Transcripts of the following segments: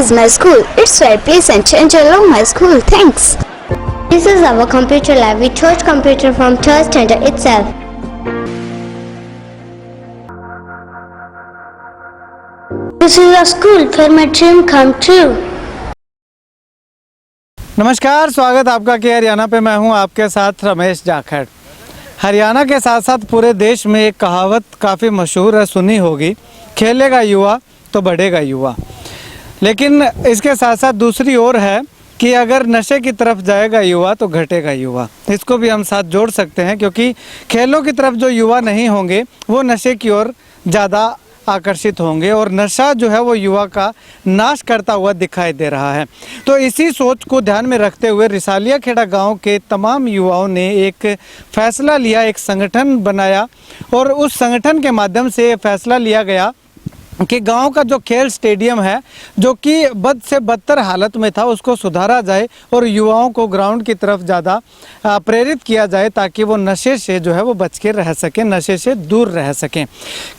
is my school. It's very pleasant and I love my school. Thanks. This is our computer lab. We chose computer from third standard itself. This is a school where my dream come true. नमस्कार, स्वागत आपका के हरियाणा पे। मैं हूं आपके साथ रमेश जाखड़। हरियाणा के साथ साथ पूरे देश में एक कहावत काफ़ी मशहूर है, सुनी होगी, खेलेगा युवा तो बढ़ेगा युवा। लेकिन इसके साथ साथ दूसरी ओर है कि अगर नशे की तरफ जाएगा युवा तो घटेगा युवा। इसको भी हम साथ जोड़ सकते हैं, क्योंकि खेलों की तरफ जो युवा नहीं होंगे वो नशे की ओर ज़्यादा आकर्षित होंगे और नशा जो है वो युवा का नाश करता हुआ दिखाई दे रहा है। तो इसी सोच को ध्यान में रखते हुए रिसालिया खेड़ा गांव के तमाम युवाओं ने एक फ़ैसला लिया, एक संगठन बनाया और उस संगठन के माध्यम से ये फैसला लिया गया कि गांव का जो खेल स्टेडियम है, जो कि बद से बदतर हालत में था, उसको सुधारा जाए और युवाओं को ग्राउंड की तरफ ज़्यादा प्रेरित किया जाए ताकि वो नशे से जो है वो बच के रह सकें, नशे से दूर रह सकें।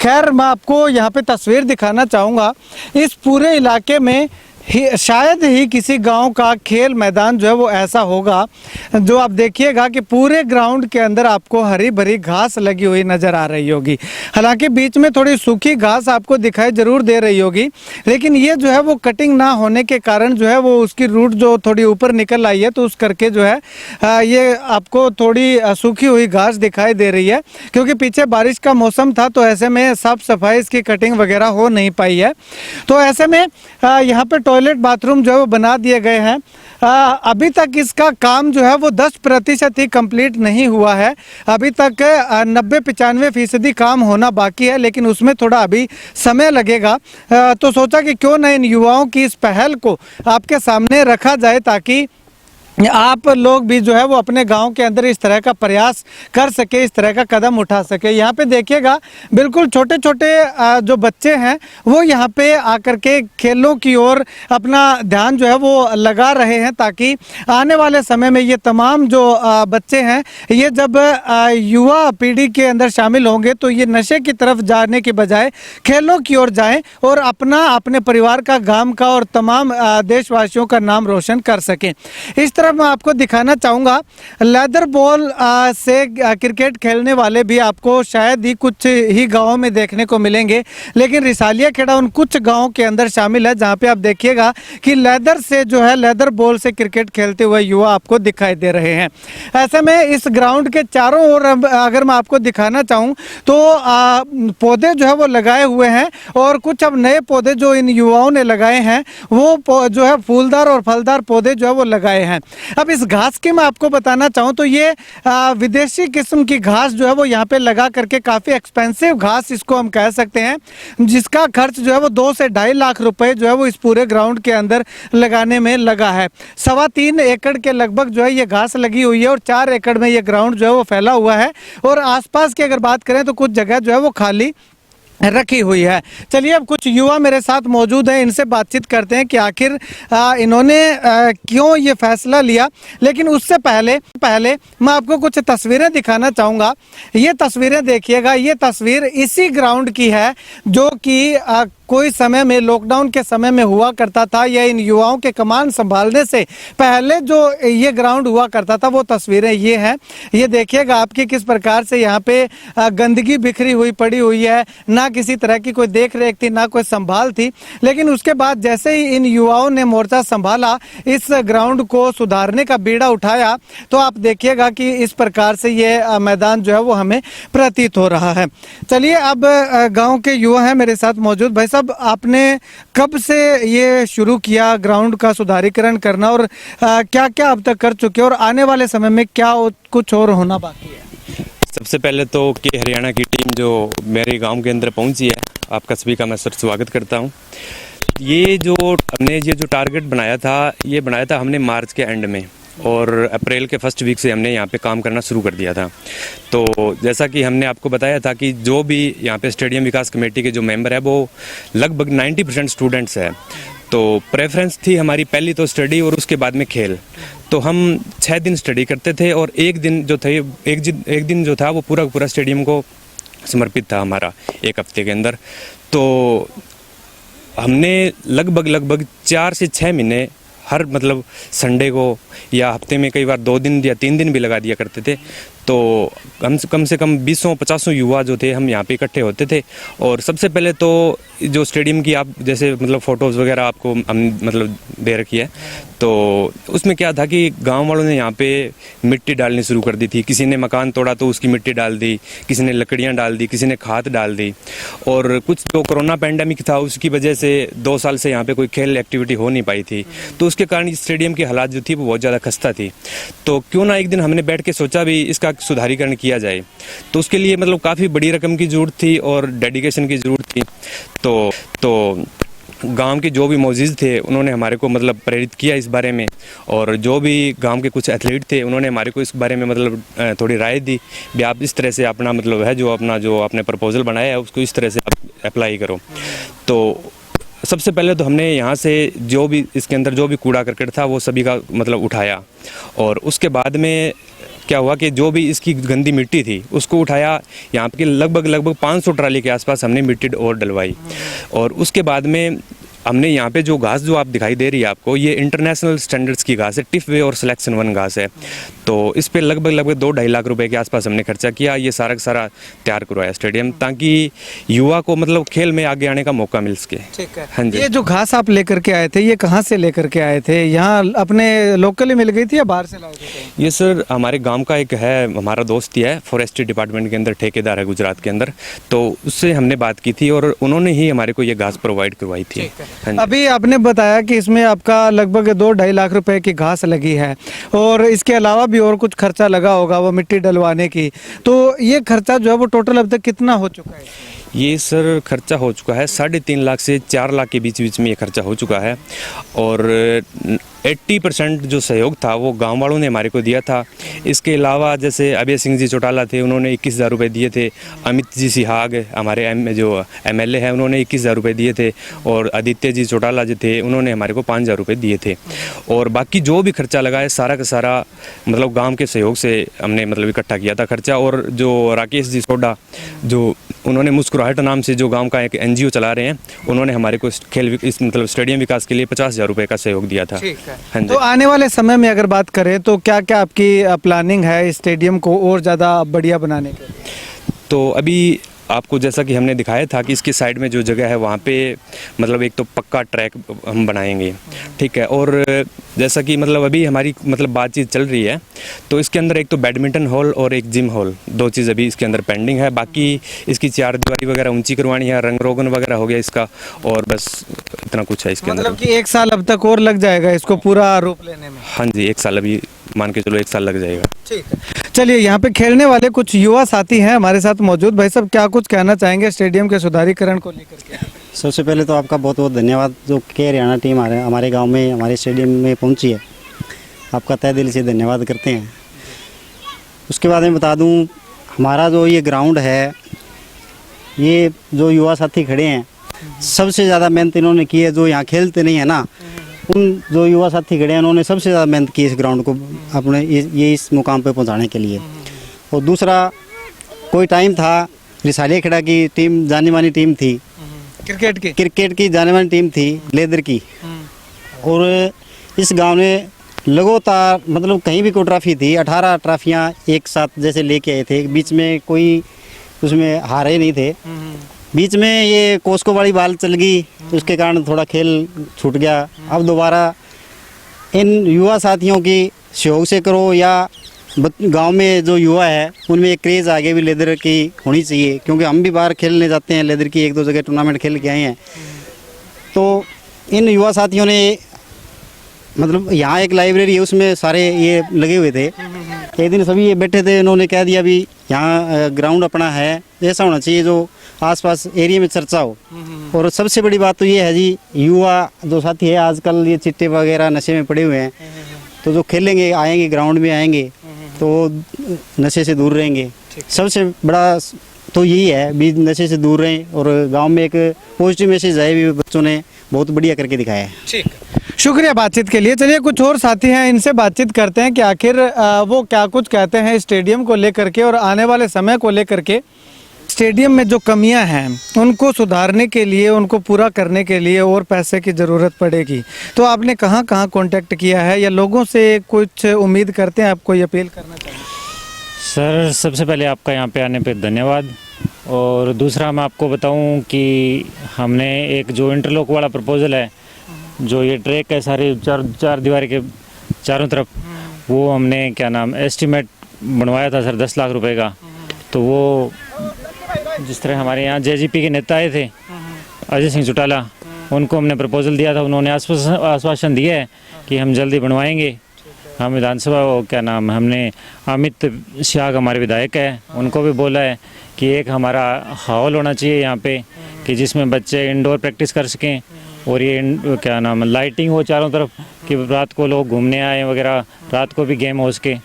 खैर, मैं आपको यहाँ पे तस्वीर दिखाना चाहूँगा। इस पूरे इलाके में शायद ही किसी गांव का खेल मैदान जो है वो ऐसा होगा जो आप देखिएगा कि पूरे ग्राउंड के अंदर आपको हरी भरी घास लगी हुई नज़र आ रही होगी। हालांकि बीच में थोड़ी सूखी घास आपको दिखाई ज़रूर दे रही होगी, लेकिन ये जो है वो कटिंग ना होने के कारण जो है वो उसकी रूट जो थोड़ी ऊपर निकल आई है, तो उस करके जो है ये आपको थोड़ी सूखी हुई घास दिखाई दे रही है। क्योंकि पीछे बारिश का मौसम था, तो ऐसे में साफ़ सफाई इसकी कटिंग वगैरह हो नहीं पाई है। तो ऐसे में यहाँ पर टॉयलेट बाथरूम जो है वो बना दिए गए हैं। अभी तक इसका काम जो है वो 10% ही कंप्लीट नहीं हुआ है। अभी तक 90-95% काम होना बाकी है, लेकिन उसमें थोड़ा अभी समय लगेगा। तो सोचा कि क्यों न इन युवाओं की इस पहल को आपके सामने रखा जाए ताकि आप लोग भी जो है वो अपने गांव के अंदर इस तरह का प्रयास कर सके, इस तरह का कदम उठा सके। यहाँ पे देखिएगा, बिल्कुल छोटे छोटे जो बच्चे हैं वो यहाँ पे आकर के खेलों की ओर अपना ध्यान जो है वो लगा रहे हैं ताकि आने वाले समय में ये तमाम जो बच्चे हैं, ये जब युवा पीढ़ी के अंदर शामिल होंगे तो ये नशे की तरफ जाने के बजाय खेलों की ओर जाएं और अपने परिवार का, गांव का और तमाम देशवासियों का नाम रोशन कर सकें। इस मैं आपको दिखाना चाहूँगा, लेदर बॉल से क्रिकेट खेलने वाले भी आपको शायद ही कुछ ही गांवों में देखने को मिलेंगे, लेकिन रिसालिया खेड़ा उन कुछ गांवों के अंदर शामिल है जहां पे आप देखिएगा कि लेदर से जो है लेदर बॉल से क्रिकेट खेलते हुए युवा आपको दिखाई दे रहे हैं। ऐसे में इस ग्राउंड के चारों ओर अगर मैं आपको दिखाना चाहूँ तो पौधे जो है वो लगाए हुए हैं और कुछ अब नए पौधे जो इन युवाओं ने लगाए हैं वो जो है फूलदार और फलदार पौधे जो है वो लगाए हैं। अब इस घास की मैं आपको बताना चाहूँ तो ये विदेशी किस्म की घास जो है वो यहाँ पे लगा करके काफ़ी एक्सपेंसिव घास इसको हम कह सकते हैं, जिसका खर्च जो है वो 2 से 2.5 लाख रुपए जो है वो इस पूरे ग्राउंड के अंदर लगाने में लगा है। 3.25 एकड़ के लगभग जो है ये घास लगी हुई है और 4 एकड़ में ये ग्राउंड जो है वो फैला हुआ है और आसपास की अगर बात करें तो कुछ जगह जो है वो खाली रखी हुई है। चलिए, अब कुछ युवा मेरे साथ मौजूद हैं, इनसे बातचीत करते हैं कि आखिर इन्होंने क्यों ये फैसला लिया। लेकिन उससे पहले मैं आपको कुछ तस्वीरें दिखाना चाहूँगा। ये तस्वीरें देखिएगा, ये तस्वीर इसी ग्राउंड की है जो कि कोई समय में लॉकडाउन के समय में हुआ करता था, या इन युवाओं के कमान संभालने से पहले जो ये ग्राउंड हुआ करता था वो तस्वीरें ये हैं। ये देखिएगा आपकी किस प्रकार से यहाँ पे गंदगी बिखरी हुई पड़ी हुई है, ना किसी तरह की कोई देख रेख थी, ना कोई संभाल थी। लेकिन उसके बाद जैसे ही इन युवाओं ने मोर्चा संभाला, इस ग्राउंड को सुधारने का बीड़ा उठाया, तो आप देखिएगा कि इस प्रकार से ये मैदान जो है वो हमें प्रतीत हो रहा है। चलिए, अब गाँव के युवा हैं मेरे साथ मौजूद। भाई साहब, आपने कब से ये शुरू किया ग्राउंड का सुधारीकरण करना और क्या क्या अब तक कर चुके हैं और आने वाले समय में क्या कुछ और होना बाकी है? सबसे पहले तो कि हरियाणा की टीम जो मेरे गांव के अंदर पहुंची है, आपका सभी का मैं सर स्वागत करता हूं। ये जो टारगेट बनाया था, ये बनाया था हमने मार्च के एंड में और अप्रैल के फर्स्ट वीक से हमने यहाँ पे काम करना शुरू कर दिया था। तो जैसा कि हमने आपको बताया था कि जो भी यहाँ पे स्टेडियम विकास कमेटी के जो मेंबर है वो लगभग 90% स्टूडेंट्स है। तो प्रेफरेंस थी हमारी पहली तो स्टडी और उसके बाद में खेल। तो हम 6 दिन स्टडी करते थे और एक दिन जो था वो पूरा स्टेडियम को समर्पित था हमारा, एक हफ्ते के अंदर। तो हमने लगभग 4 से 6 महीने हर मतलब संडे को या हफ्ते में कई बार 2 दिन या 3 दिन भी लगा दिया करते थे। तो कम से कम 20-50 युवा जो थे हम यहाँ पे इकट्ठे होते थे। और सबसे पहले तो जो स्टेडियम की आप जैसे मतलब फ़ोटोज़ वगैरह आपको हम मतलब दे रखी है, तो उसमें क्या था कि गांव वालों ने यहाँ पे मिट्टी डालनी शुरू कर दी थी। किसी ने मकान तोड़ा तो उसकी मिट्टी डाल दी, किसी ने लकड़ियाँ डाल दी, किसी ने खाद डाल दी। और कुछ जो कोरोना पैंडेमिक था उसकी वजह से 2 साल से यहाँ पे कोई खेल एक्टिविटी हो नहीं पाई थी, तो उसके कारण स्टेडियम की हालात जो थी वो बहुत ज़्यादा खस्ता थी। तो क्यों ना एक दिन हमने बैठ के सोचा भी इसका सुधारीकरण किया जाए। तो उसके लिए मतलब काफ़ी बड़ी रकम की ज़रूरत थी और डेडिकेशन की ज़रूरत थी। तो गांव के जो भी मौजूद थे उन्होंने हमारे को मतलब प्रेरित किया इस बारे में। और जो भी गांव के कुछ एथलीट थे उन्होंने हमारे को इस बारे में मतलब थोड़ी राय दी भी आप इस तरह से अपना मतलब है जो आपने प्रपोजल बनाया है उसको इस तरह से आप अप्लाई करो। तो सबसे पहले तो हमने यहाँ से जो भी इसके अंदर जो भी कूड़ा करकट था वो सभी का मतलब उठाया। और उसके बाद में क्या हुआ कि जो भी इसकी गंदी मिट्टी थी उसको उठाया। यहाँ पे लगभग 500 ट्राली के आसपास हमने मिट्टी और डलवाई। और उसके बाद में हमने यहाँ पे जो घास जो आप दिखाई दे रही है आपको, ये इंटरनेशनल स्टैंडर्ड्स की घास है, टिफ वे और सिलेक्शन 1 घास है। तो इस पे लगभग 2-2.5 लाख रुपए के आसपास हमने खर्चा किया। ये सारा का सारा तैयार करवाया स्टेडियम, ताकि युवा को मतलब खेल में आगे आने का मौका मिल सके। ठीक है। हाँ जी। ये जो घास आप लेकर के आए थे ये कहाँ से लेकर के आए थे? यहाँ अपने लोकली मिल गई थी या बाहर से लाए थे? ये सर हमारे गांव का एक है, हमारा दोस्त ही है, फॉरेस्ट्री डिपार्टमेंट के अंदर ठेकेदार है गुजरात के अंदर। तो उससे हमने बात की थी और उन्होंने ही हमारे को ये घास प्रोवाइड करवाई थी। हाँ जी। अभी आपने बताया कि इसमें आपका लगभग 2-2.5 लाख रुपए की घास लगी है और इसके अलावा भी और कुछ खर्चा लगा होगा वो मिट्टी डलवाने की। तो ये खर्चा जो है वो टोटल अब तक कितना हो चुका है? ये सर खर्चा हो चुका है 3.5 लाख से 4 लाख के बीच में ये खर्चा हो चुका है। और 80% जो सहयोग था वो गांव वालों ने हमारे को दिया था। इसके अलावा जैसे अभय सिंह जी चौटाला थे, उन्होंने 21,000 रुपये दिए थे। अमित जी सिहाग हमारे जो MLA हैं उन्होंने 21,000 रुपये दिए थे। और आदित्य जी चौटाला जो थे उन्होंने हमारे को 5,000 रुपये दिए थे। और बाकी जो भी खर्चा लगा है सारा का सारा मतलब गाँव के सहयोग से हमने मतलब इकट्ठा किया था खर्चा। और जो राकेश जी सोडा जो उन्होंने मुस्कुराहट नाम से जो गांव का एक NGO चला रहे हैं, उन्होंने हमारे को इस मतलब स्टेडियम विकास के लिए 50,000 रुपये का सहयोग दिया था। हाँ जी। तो आने वाले समय में अगर बात करें तो क्या क्या आपकी प्लानिंग है इस स्टेडियम को और ज़्यादा बढ़िया बनाने के? तो अभी आपको जैसा कि हमने दिखाया था कि इसके साइड में जो जगह है वहाँ पे मतलब एक तो पक्का ट्रैक हम बनाएंगे, ठीक है। और जैसा कि मतलब अभी हमारी मतलब बातचीत चल रही है, तो इसके अंदर एक तो बैडमिंटन हॉल और एक जिम हॉल, 2 चीज़ अभी इसके अंदर पेंडिंग है। बाकी इसकी 4 दीवारी वगैरह ऊंची करवानी है, रंग रोगन वगैरह हो गया इसका, और बस इतना कुछ है इसके अंदर। मतलब कि 1 साल अब तक और लग जाएगा इसको पूरा रूप लेने में? हाँ जी, 1 साल अभी मान के चलो 1 साल लग जाएगा। ठीक है। चलिए, यहाँ पे खेलने वाले कुछ युवा साथी हैं हमारे साथ मौजूद। भाई साहब, क्या कुछ कहना चाहेंगे स्टेडियम के सुधारीकरण को लेकर के? सबसे पहले तो आपका बहुत बहुत धन्यवाद जो के हरियाणा टीम हमारे गांव में हमारे स्टेडियम में पहुंची है, आपका तहे दिल से धन्यवाद करते हैं। उसके बाद मैं बता दूं, हमारा जो ये ग्राउंड है, ये जो युवा साथी खड़े हैं सबसे ज़्यादा मेहनत इन्होंने की है। जो यहाँ खेलते नहीं है ना, उन जो युवा साथी खड़े हैं उन्होंने सबसे ज़्यादा मेहनत की इस ग्राउंड को अपने ये इस मुकाम पे पहुंचाने के लिए। और दूसरा, कोई टाइम था रिसालिया खेड़ा की टीम जानी मानी टीम थी, क्रिकेट की जानी मानी टीम थी लेदर की। और इस गांव ने लगातार मतलब कहीं भी कोई ट्रॉफी थी, 18 ट्रॉफियाँ एक साथ जैसे लेके आए थे। बीच में कोई उसमें हारे नहीं थे। बीच में ये कोस्को वाली बाल चल गई तो उसके कारण थोड़ा खेल छूट गया। अब दोबारा इन युवा साथियों की सहयोग से करो या गांव में जो युवा है उनमें एक क्रेज़ आगे भी लेदर की होनी चाहिए, क्योंकि हम भी बाहर खेलने जाते हैं लेदर की, 1-2 जगह टूर्नामेंट खेल के आए हैं। तो इन युवा साथियों ने मतलब यहाँ एक लाइब्रेरी है उसमें सारे ये लगे हुए थे। एक दिन सभी ये बैठे थे, इन्होंने कह दिया भी यहाँ ग्राउंड अपना है, ऐसा होना चाहिए जो आसपास एरिया में चर्चा हो। और सबसे बड़ी बात तो ये है जी, युवा जो साथी है आजकल ये चिट्टे वगैरह नशे में पड़े हुए हैं, तो जो खेलेंगे आएंगे ग्राउंड में आएंगे तो नशे से दूर रहेंगे। सबसे बड़ा तो यही है भी नशे से दूर रहें। और गांव में एक पॉजिटिव मैसेज है भी बच्चों ने बहुत बढ़िया करके दिखाया है। ठीक, शुक्रिया बातचीत के लिए। चलिए, कुछ और साथी हैं, इनसे बातचीत करते हैं कि आखिर वो क्या कुछ कहते हैं स्टेडियम को लेकर के और आने वाले समय को लेकर के। स्टेडियम में जो कमियां हैं उनको सुधारने के लिए, उनको पूरा करने के लिए और पैसे की ज़रूरत पड़ेगी, तो आपने कहाँ कहाँ कांटेक्ट किया है या लोगों से कुछ उम्मीद करते हैं, आप कोई अपील करना चाहेंगे? सर, सबसे पहले आपका यहाँ पे आने पे धन्यवाद। और दूसरा मैं आपको बताऊं कि हमने एक जो इंटरलॉक वाला प्रपोजल है, जो ये ट्रैक है सारे चार दीवारी के चारों तरफ, वो हमने क्या नाम एस्टीमेट बनवाया था सर 10 लाख रुपए का। तो वो जिस तरह हमारे यहाँ जेजीपी के नेता आए थे अजय सिंह चौटाला, उनको हमने प्रपोजल दिया था, उन्होंने आश्वासन दिया है कि हम जल्दी बनवाएंगे। हम विधानसभा क्या नाम हमने अमित शाह हमारे विधायक है, उनको भी बोला है कि एक हमारा हॉल होना चाहिए यहाँ पे कि जिसमें बच्चे इंडोर प्रैक्टिस कर सकें, और ये क्या नाम लाइटिंग हो चारों तरफ कि रात को लोग घूमने आए वगैरह, रात को भी गेम हो सके।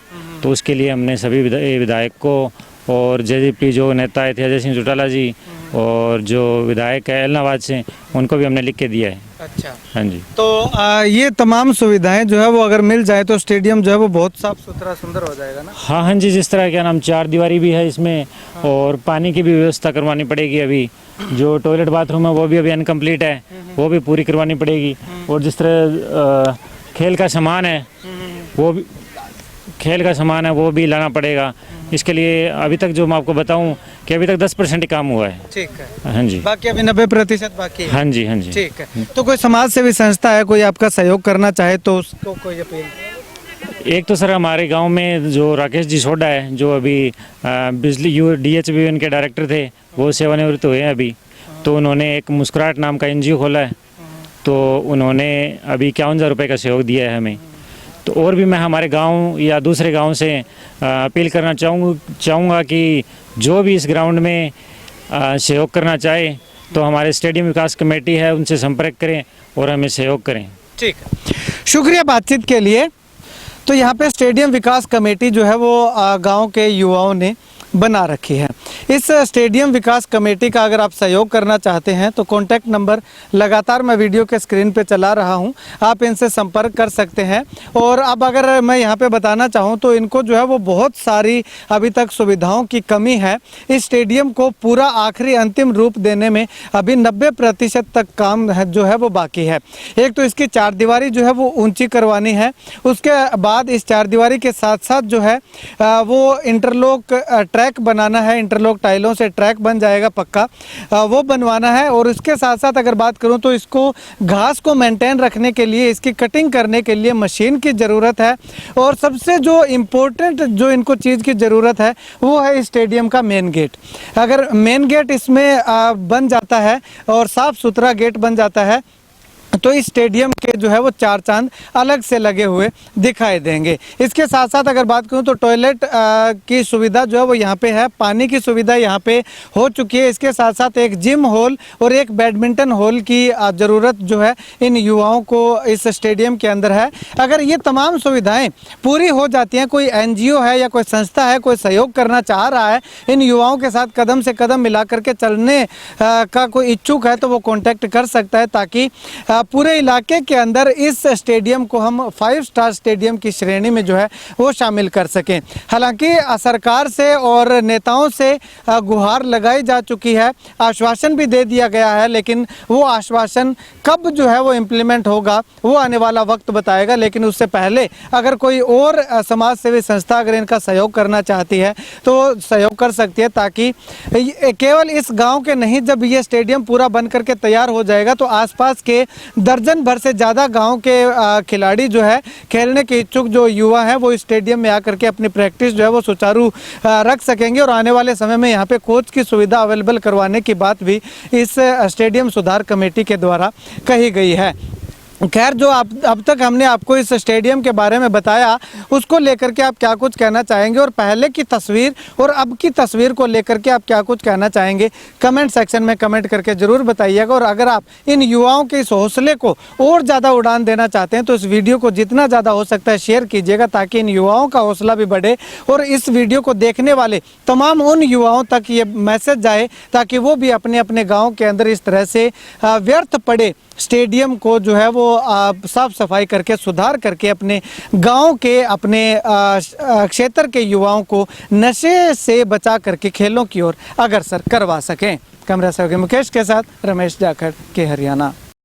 तो उसके लिए हमने सभी विधायक को और जेजीपी जो नेता आए थे अजय सिंह चौटाला जी, और जो विधायक है एलनाबाद से, उनको भी हमने लिख के दिया है। अच्छा, हाँ जी। तो ये तमाम सुविधाएं जो है वो अगर मिल जाए तो स्टेडियम जो है वो बहुत साफ सुथरा सुंदर हो जाएगा ना? हाँ हाँ जी, जिस तरह क्या नाम 4 दीवारी भी है इसमें, और पानी की भी व्यवस्था करवानी पड़ेगी। अभी जो टॉयलेट बाथरूम है वो भी अभी अनकम्प्लीट है, वो भी पूरी करवानी पड़ेगी। और जिस तरह खेल का सामान है वो भी लाना पड़ेगा। इसके लिए अभी तक जो मैं आपको बताऊं कि अभी तक 10% काम हुआ है। ठीक है। हाँ जी, बाकी अभी 90% बाकी है। हाँ जी, हाँ जी। ठीक है। तो कोई समाज सेवी संस्था है, कोई आपका सहयोग करना चाहे तो उसको कोई अपील? एक तो सर हमारे गांव में जो राकेश जी सोडा है, जो अभी बिजली DHBN के डायरेक्टर थे, वो सेवानिवृत्त हुए हैं अभी। तो उन्होंने एक मुस्कुराहट नाम का NGO खोला है, तो उन्होंने अभी 51,000 रुपये का सहयोग दिया है हमें। तो और भी मैं हमारे गांव या दूसरे गांव से अपील करना चाहूँगा कि जो भी इस ग्राउंड में सहयोग करना चाहे तो हमारे स्टेडियम विकास कमेटी है, उनसे संपर्क करें और हमें सहयोग करें। ठीक है, शुक्रिया बातचीत के लिए। तो यहाँ पे स्टेडियम विकास कमेटी जो है वो गांव के युवाओं ने बना रखी है। इस स्टेडियम विकास कमेटी का अगर आप सहयोग करना चाहते हैं तो कॉन्टैक्ट नंबर लगातार मैं वीडियो के स्क्रीन पे चला रहा हूं, आप इनसे संपर्क कर सकते हैं। और अब अगर मैं यहां पे बताना चाहूं तो इनको जो है वो बहुत सारी अभी तक सुविधाओं की कमी है। इस स्टेडियम को पूरा आखिरी अंतिम रूप देने में अभी 90% तक काम है जो है वो बाकी है। एक तो इसकी 4 दीवारी जो है वो ऊंची करवानी है, उसके बाद इस 4 दीवारी के साथ साथ जो है वो इंटरलॉक ट्रैक बनाना है, इंटरलॉक टाइलों से ट्रैक बन जाएगा पक्का, वो बनवाना है। और इसके साथ साथ अगर बात करूं तो इसको घास को मेंटेन रखने के लिए, इसकी कटिंग करने के लिए मशीन की ज़रूरत है। और सबसे जो इम्पोर्टेंट जो इनको चीज़ की ज़रूरत है वो है स्टेडियम का मेन गेट। अगर मेन गेट इसमें बन जाता है और साफ़ सुथरा गेट बन जाता है तो इस स्टेडियम के जो है वो 4 चांद अलग से लगे हुए दिखाई देंगे। इसके साथ साथ अगर बात करूं तो टॉयलेट की सुविधा जो है वो यहाँ पे है, पानी की सुविधा यहाँ पे हो चुकी है। इसके साथ साथ एक जिम हॉल और एक बैडमिंटन हॉल की ज़रूरत जो है इन युवाओं को इस स्टेडियम के अंदर है। अगर ये तमाम सुविधाएँ पूरी हो जाती हैं, कोई NGO है या कोई संस्था है, कोई सहयोग करना चाह रहा है, इन युवाओं के साथ कदम से कदम मिला करके चलने का कोई इच्छुक है तो वो कॉन्टैक्ट कर सकता है, ताकि पूरे इलाके के अंदर इस स्टेडियम को हम 5 स्टार स्टेडियम की श्रेणी में जो है वो शामिल कर सकें। हालांकि सरकार से और नेताओं से गुहार लगाई जा चुकी है, आश्वासन भी दे दिया गया है, लेकिन वो आश्वासन कब जो है वो इम्प्लीमेंट होगा वो आने वाला वक्त बताएगा। लेकिन उससे पहले अगर कोई और समाज सेवी संस्था अगर इनका सहयोग करना चाहती है तो सहयोग कर सकती है, ताकि केवल इस गाँव के नहीं, जब ये स्टेडियम पूरा बन करके तैयार हो जाएगा तो आसपास के दर्जन भर से ज़्यादा गांव के खिलाड़ी जो है खेलने के इच्छुक जो युवा हैं वो स्टेडियम में आकर के अपनी प्रैक्टिस जो है वो सुचारू रख सकेंगे। और आने वाले समय में यहाँ पे कोच की सुविधा अवेलेबल करवाने की बात भी इस स्टेडियम सुधार कमेटी के द्वारा कही गई है। खैर, जो अब तक हमने आपको इस स्टेडियम के बारे में बताया उसको लेकर के आप क्या कुछ कहना चाहेंगे, और पहले की तस्वीर और अब की तस्वीर को लेकर के आप क्या कुछ कहना चाहेंगे, कमेंट सेक्शन में कमेंट करके ज़रूर बताइएगा। और अगर आप इन युवाओं के इस हौसले को और ज़्यादा उड़ान देना चाहते हैं तो इस वीडियो को जितना ज़्यादा हो सकता है शेयर कीजिएगा, ताकि इन युवाओं का हौसला भी बढ़े और इस वीडियो को देखने वाले तमाम उन युवाओं तक ये मैसेज जाए, ताकि वो भी अपने अपने गाँव के अंदर इस तरह से व्यर्थ पड़े स्टेडियम को जो है वो साफ सफाई करके सुधार करके अपने गांव के अपने क्षेत्र के युवाओं को नशे से बचा करके खेलों की ओर अग्रसर करवा सकें। कैमरा सहयोगी मुकेश के साथ रमेश जाखड़ के हरियाणा।